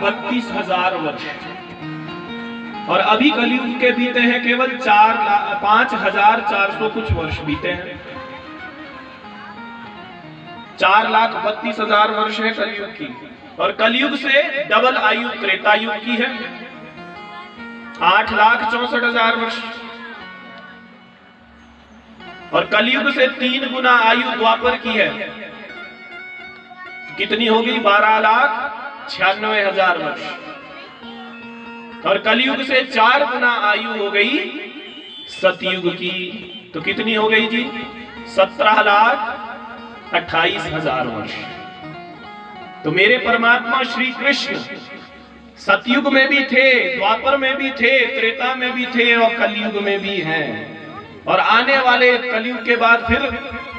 32,000 वर्ष, और अभी कलयुग के बीते हैं केवल 5,400 कुछ वर्ष बीते हैं। 4,32,000 वर्ष है कलयुग की, और कलयुग से डबल आयु त्रेता युग की है 8,64,000 वर्ष, और कलयुग से 3 गुना आयु द्वापर की है। कितनी होगी? 12,96,000 वर्ष, और कलयुग से 4 गुना आयु हो गई सतयुग की। तो कितनी हो गई जी? 17,28,000 वर्ष। तो मेरे परमात्मा श्री कृष्ण सतयुग में भी थे, द्वापर में भी थे, त्रेता में भी थे, और कलयुग में भी हैं। और आने वाले कलयुग के बाद फिर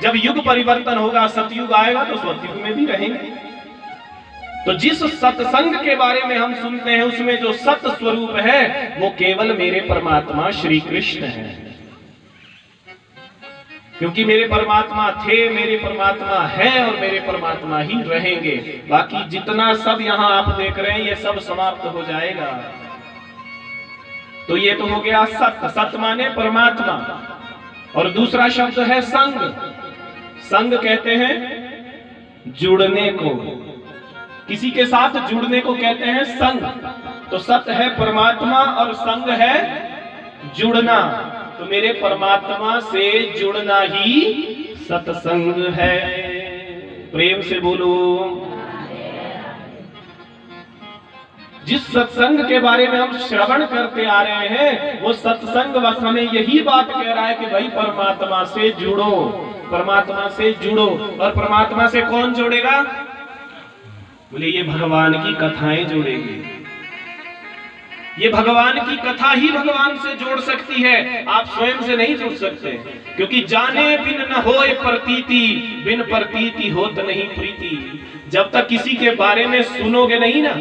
जब युग परिवर्तन होगा, सतयुग आएगा, तो सतयुग में भी रहेंगे। तो जिस सत्संग के बारे में हम सुनते हैं उसमें जो सत स्वरूप है वो केवल मेरे परमात्मा श्री कृष्ण हैं। क्योंकि मेरे परमात्मा थे, मेरे परमात्मा हैं, और मेरे परमात्मा ही रहेंगे। बाकी जितना सब यहाँ आप देख रहे हैं ये सब समाप्त हो जाएगा। तो ये तो हो गया सत। सत माने परमात्मा, और दूसरा शब्द है संग। संग कहते हैं जुड़ने को, किसी के साथ जुड़ने को कहते हैं संग। तो सत है परमात्मा और संग है जुड़ना। तो मेरे परमात्मा से जुड़ना ही सत्संग है। प्रेम से बोलो। जिस सत्संग के बारे में हम श्रवण करते आ रहे हैं वो सत्संग बस हमें यही बात कह रहा है कि भाई परमात्मा से जुड़ो, परमात्मा से जुड़ो। और परमात्मा से कौन जोड़ेगा? बोले ये भगवान की कथाएं जोड़ेगी। ये भगवान की कथा ही भगवान से जोड़ सकती है, आप स्वयं से नहीं जुड़ सकते। क्योंकि जाने बिन न होए प्रतीति, बिन प्रतीति होत नहीं प्रीति। जब तक किसी के बारे में सुनोगे नहीं ना,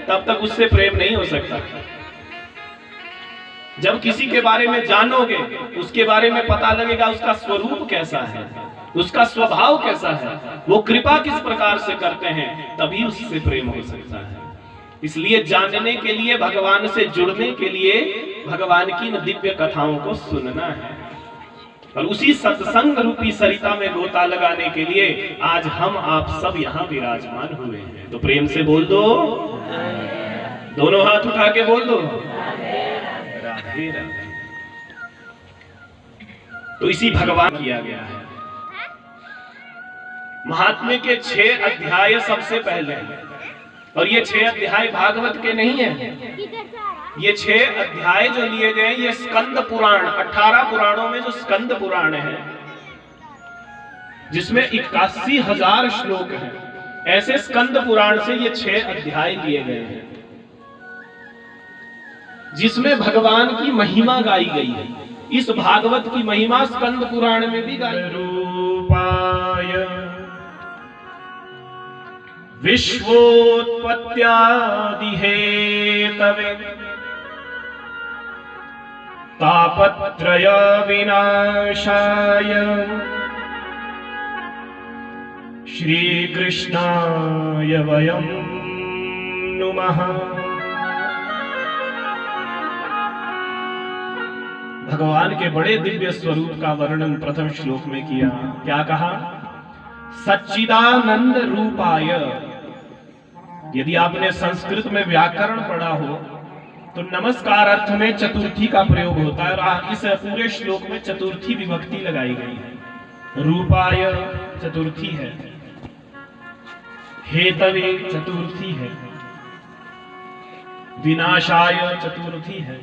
तब तक उससे प्रेम नहीं हो सकता। जब किसी के बारे में जानोगे, उसके बारे में पता लगेगा उसका स्वरूप कैसा है, उसका स्वभाव कैसा है, वो कृपा किस प्रकार से करते हैं, तभी उससे प्रेम हो सकता है। इसलिए जानने के लिए, भगवान से जुड़ने के लिए भगवान की इन दिव्य कथाओं को सुनना है। और उसी सत्संग रूपी सरिता में गोता लगाने के लिए आज हम आप सब यहाँ विराजमान हुए हैं। तो प्रेम से बोल दो, दोनों हाथ उठा के बोल दो, राधे राधे। तो इसी भगवान किया गया है। महात्म्य के 6 अध्याय सबसे पहले हैं, और ये 6 अध्याय भागवत के नहीं है। ये 6 अध्याय जो लिए गए ये स्कंद पुराण, 18 पुराणों में जो स्कंद पुराण है जिसमें 81,000 श्लोक हैं, ऐसे स्कंद पुराण से ये 6 अध्याय लिए गए हैं जिसमें भगवान की महिमा गाई गई है। इस भागवत की महिमा स्कंद पुराण में भी गाई। रूपाय विश्वोत्पत्त्यादि हेतवे तापत्रय विनाशाय श्री कृष्णाय वयं नुमः। भगवान के बड़े दिव्य स्वरूप का वर्णन प्रथम श्लोक में किया। क्या कहा? सच्चिदानंद रूपाय। यदि आपने संस्कृत में व्याकरण पढ़ा हो तो नमस्कार अर्थ में चतुर्थी का प्रयोग होता है, और इस पूरे श्लोक में चतुर्थी विभक्ति लगाई गई है। रूपाय चतुर्थी है, हेतवे चतुर्थी है, विनाशाय चतुर्थी है।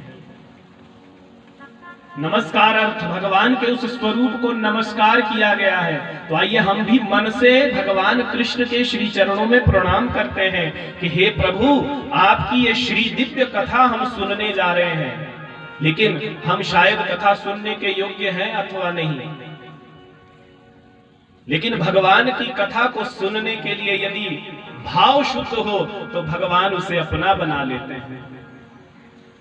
नमस्कार अर्थ भगवान के उस स्वरूप को नमस्कार किया गया है। तो आइए हम भी मन से भगवान कृष्ण के श्री चरणों में प्रणाम करते हैं कि हे प्रभु, आपकी ये श्री दिव्य कथा हम सुनने जा रहे हैं, लेकिन हम शायद कथा सुनने के योग्य हैं अथवा नहीं। लेकिन भगवान की कथा को सुनने के लिए यदि भाव शुद्ध हो तो भगवान उसे अपना बना लेते हैं।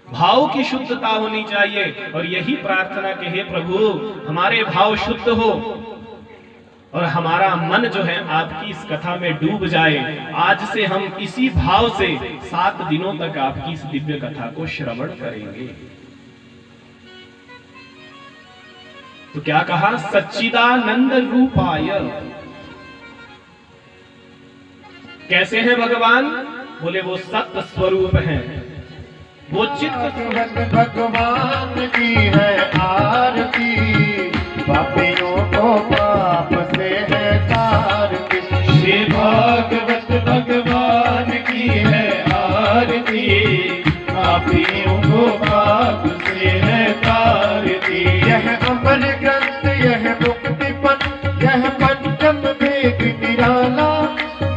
भाव की शुद्धता होनी चाहिए, और यही प्रार्थना कि हे प्रभु हमारे भाव शुद्ध हो, और हमारा मन जो है आपकी इस कथा में डूब जाए। आज से हम इसी भाव से 7 दिनों तक आपकी इस दिव्य कथा को श्रवण करेंगे। तो क्या कहा? सच्चिदानंद रूपाय। कैसे हैं भगवान? बोले वो सत्य स्वरूप हैं, वो चित्त। भगवान की है आरती, पापियों को पाप से है तारती। श्री भागवत भगवान की है आरती, पापियों को पाप से है तारती। यह अमर ग्रंथ, यह मुक्ति पथ, यह पंचम वेद निराला,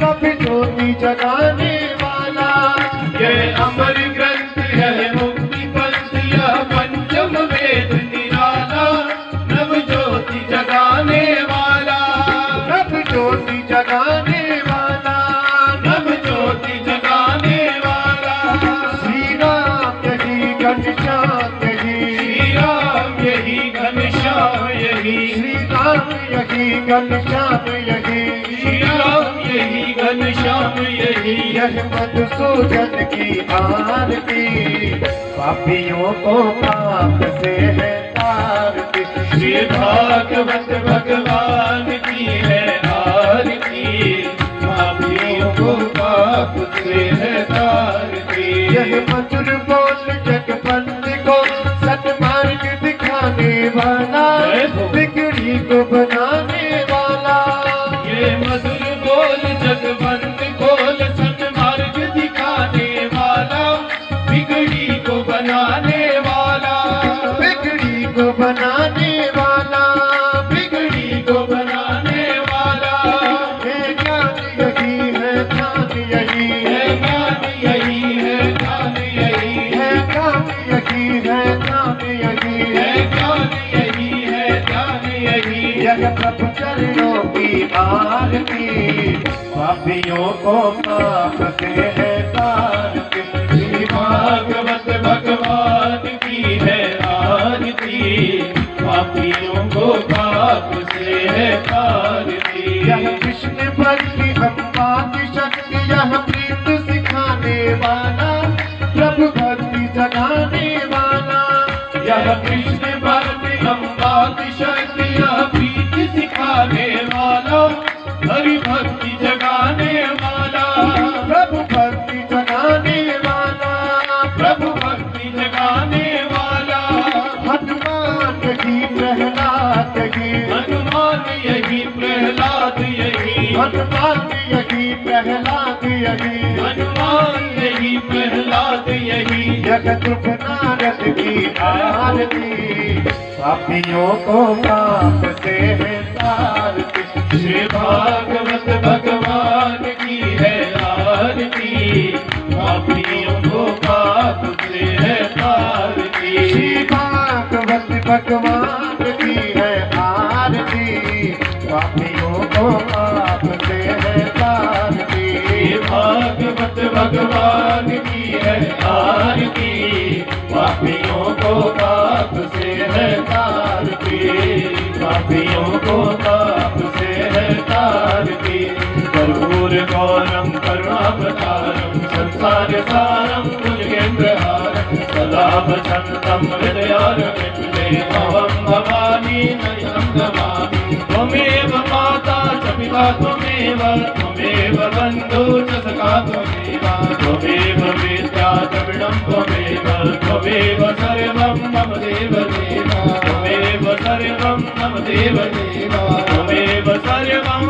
कभी ज्योति जगाने वाला। यह अमर ग्रंथ, यह मुक्ति पथ, यह पंचम वेद निराला, नव ज्योति जगाने वाला। नव ज्योति जगाने वाला, नव ज्योति जगाने वाला। श्री राम यही घनश्याम यही, श्री राम यही घनश्याम यही, श्री राम यही घनश्याम यही, श्री राम यही घनश्याम यही। यह मधुसूदन की आरती, पापियों को पाप से है तारती। श्री भागवत भगवान की है आरती, पापियों को पाप से है तारती। यह मधुर बोल जगबंदी को सन्मार्ग दिखाने वाला, बिगड़ी को बनाने वाला। ये मधुर बोल जगबंद खोल, सन्मार्ग दिखाने वाला, बिगड़ी को बनाने वाला। बिगड़ी को बनाने वाला, बिगड़ी को बनाने वाला। है ज्ञान यही है ज्ञान यही है ज्ञान यही है ज्ञान यही है ज्ञान यही है ज्ञान यही है ज्ञान यही है ज्ञान यही। यह प्रभु चरणों की आरती, पापियों को पाप से है तारती। श्री भागवत भगवान की है आरती, पापियों को पाप से है तारती। यह कृष्ण भक्ति अम्बा की शक्ति, यह प्रीत सिखाने वाला, प्रभु भक्ति जगाने वाला। यह कृष्ण भक्ति अम्बा की शक्ति, यह प्रीति सिखाने वाला, हरि भक्ति जगाने वाला। प्रभु भक्ति जगाने वाला, प्रभु भक्ति जगाने वाला। हनुमान यही प्रहलाद यही, हनुमान यही प्रहलाद यही, हनुमान यही प्रहलाद यही, हनुमान यही प्रहलाद यही। जगत नारद की आरती, पापियों को पाप से है तारती। श्री भागवत भगवान की है आरती, पापियों को पाप से है तारती। श्री भागवत भगवान की है आरती, पापियों को पाप से है तारती। श्री भागवत भगवान की है आरती, पापियों को पाप से है तारती। पापियों को पाप से है तारती। कर्पूर गौरम करुणावतारम, संसार सारम भुजगेन्द्रहारम, सदा वसन्तं हृदयारविन्दे भवानी नयनं नमामि। त्वमेव माता च पिता त्वमेव, त्वमेव बन्धु च सखा त्वमेव, त्वमेव वेद्या च विनं त्वमेव, त्वमेव सर्वं मम देव देव, त्वमेव सर्वं मम देव देव, त्वमेव सर्वं